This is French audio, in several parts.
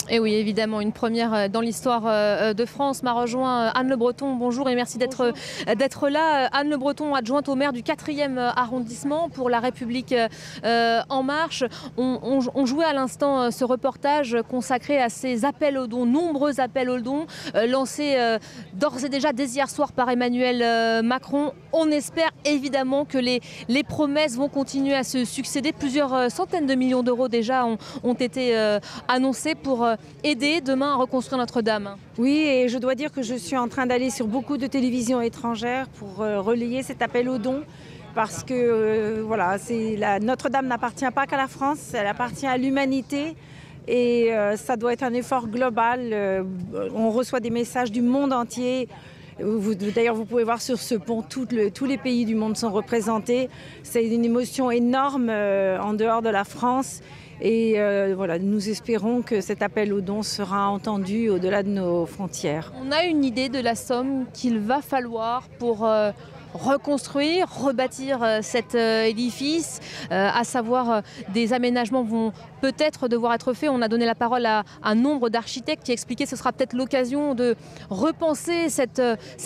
Et oui, évidemment, une première dans l'histoire de France. M'a rejoint Anne Le Breton. Bonjour et merci d'être là. Anne Le Breton, adjointe au maire du 4e arrondissement pour La République En Marche. On jouait à l'instant ce reportage consacré à ces appels aux dons, nombreux appels aux dons, lancés d'ores et déjà dès hier soir par Emmanuel Macron. On espère évidemment que les promesses vont continuer à se succéder. Plusieurs centaines de millions d'euros déjà ont été annoncés pour aider demain à reconstruire Notre-Dame. Oui, et je dois dire que je suis en train d'aller sur beaucoup de télévisions étrangères pour relayer cet appel aux dons. Parce que voilà, Notre-Dame n'appartient pas qu'à la France, elle appartient à l'humanité. Et ça doit être un effort global. On reçoit des messages du monde entier. D'ailleurs, vous pouvez voir sur ce pont, tous les pays du monde sont représentés. C'est une émotion énorme en dehors de la France. Et voilà, nous espérons que cet appel aux dons sera entendu au-delà de nos frontières. On a une idée de la somme qu'il va falloir pour reconstruire, rebâtir cet édifice, à savoir des aménagements vont peut-être devoir être faits. On a donné la parole à un nombre d'architectes qui expliquaient que ce sera peut-être l'occasion de repenser cette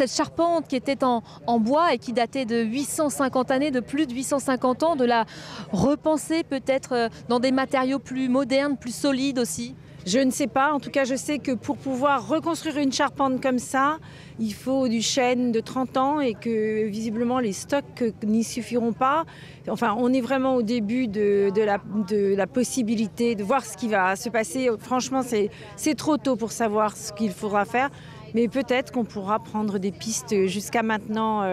charpente qui était en bois et qui datait de 850 années, de plus de 850 ans, de la repenser peut-être dans des matériaux plus modernes, plus solides aussi. Je ne sais pas, en tout cas je sais que pour pouvoir reconstruire une charpente comme ça, il faut du chêne de 30 ans et que visiblement les stocks n'y suffiront pas. Enfin, on est vraiment au début de la possibilité de voir ce qui va se passer. Franchement, c'est trop tôt pour savoir ce qu'il faudra faire, mais peut-être qu'on pourra prendre des pistes jusqu'à maintenant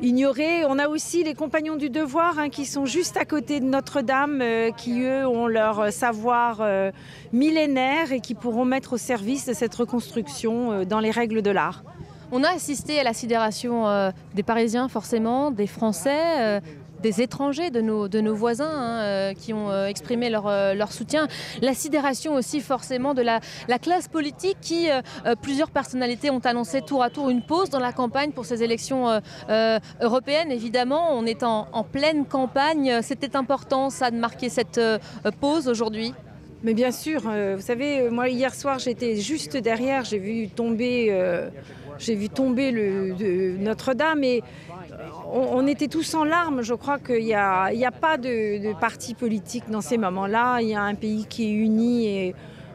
ignorées. On a aussi les compagnons du devoir qui sont juste à côté de Notre-Dame, qui eux ont leur savoir millénaire et qui pourront mettre au service de cette reconstruction dans les règles de l'art. On a assisté à la sidération des Parisiens forcément, des Français, des étrangers, de nos voisins qui ont exprimé leur soutien. La sidération aussi forcément de la classe politique qui, plusieurs personnalités ont annoncé tour à tour une pause dans la campagne pour ces élections européennes. Évidemment, on est en pleine campagne. C'était important ça de marquer cette pause aujourd'hui. Mais bien sûr, vous savez, moi hier soir j'étais juste derrière, j'ai vu tomber Notre-Dame et on était tous en larmes. Je crois qu'il n'y a pas de parti politique dans ces moments-là. Il y a un pays qui est uni et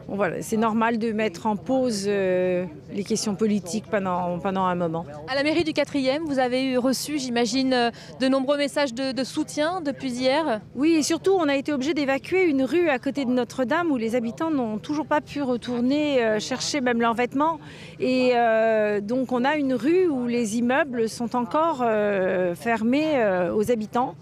voilà, c'est normal de mettre en pause les questions politiques pendant un moment. À la mairie du 4e, vous avez reçu, j'imagine, de nombreux messages de soutien depuis hier. Oui, et surtout, on a été obligé d'évacuer une rue à côté de Notre-Dame où les habitants n'ont toujours pas pu retourner chercher même leurs vêtements. Et donc, on a une rue où les immeubles sont encore fermés aux habitants.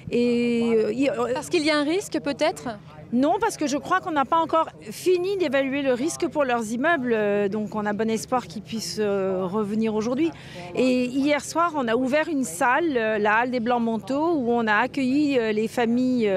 Parce qu'il y a un risque peut-être ? Non, parce que je crois qu'on n'a pas encore fini d'évaluer le risque pour leurs immeubles. Donc on a bon espoir qu'ils puissent revenir aujourd'hui. Et hier soir, on a ouvert une salle, la Halle des Blancs-Manteaux, où on a accueilli les familles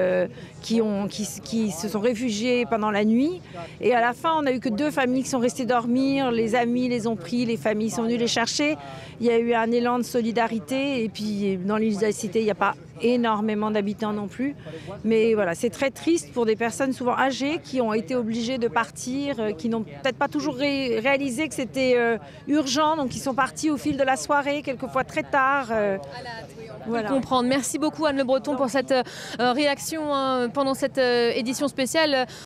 qui se sont réfugiées pendant la nuit. Et à la fin, on n'a eu que 2 familles qui sont restées dormir. Les amis les ont pris, les familles sont venues les chercher. Il y a eu un élan de solidarité. Et puis dans l'île de la Cité, il n'y a pas énormément d'habitants non plus. Mais voilà, c'est très triste pour des personnes souvent âgées qui ont été obligées de partir, qui n'ont peut-être pas toujours réalisé que c'était urgent, donc ils sont partis au fil de la soirée, quelquefois très tard. Voilà. Comprendre. Merci beaucoup Anne Le Breton pour cette réaction pendant cette édition spéciale.